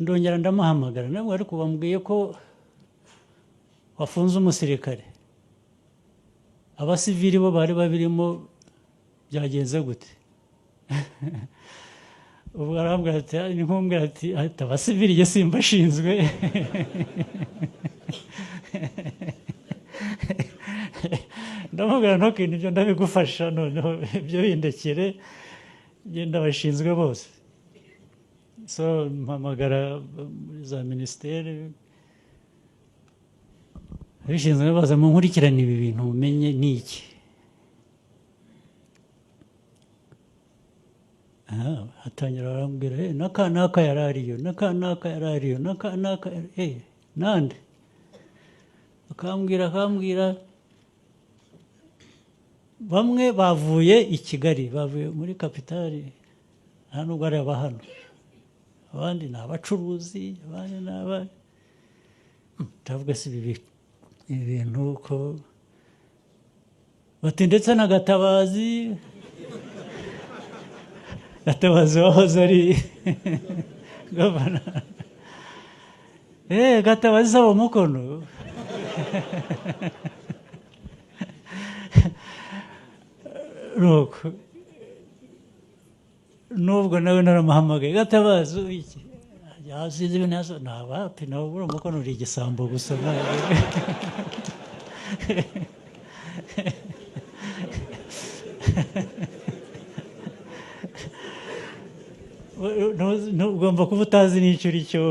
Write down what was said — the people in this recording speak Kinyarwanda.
ndongera ndamuhamagara namwe ariko bambwiye ko wafunze umusirikare abasivili bo bari babirimo byagenze gute ubwo arambwira ati nkumbwira ati abasivili ye simbashinzwe ndamubwira ntukintu ibyo ndabigufasha noneho ibyo bindekere genda bashinzwe bose so mpamagara muri za minisiteri abishinzwe baza mu nkurikirane ibi bintu umenye ni iki hatangira barambwira n'aka yari ariyo n'aka yari ariyo n'aka nande akambwira bamwe bavuye i Kigali bavuye muri kapitali nta nubwo ari aba hano abandi ni abacuruzi abandi ni abandi ndavuga si ibi bintu ko bati ndetse na Gatabazi wahoze ari gavana Gatabazi saba umukono nuko nubwo nawe naramuhamagaye Gatabazi iki yasize ibintu yaso nabapi nawe buri umukono uri igisambo gusa ugomba kuba utazi n'icyo uri cyo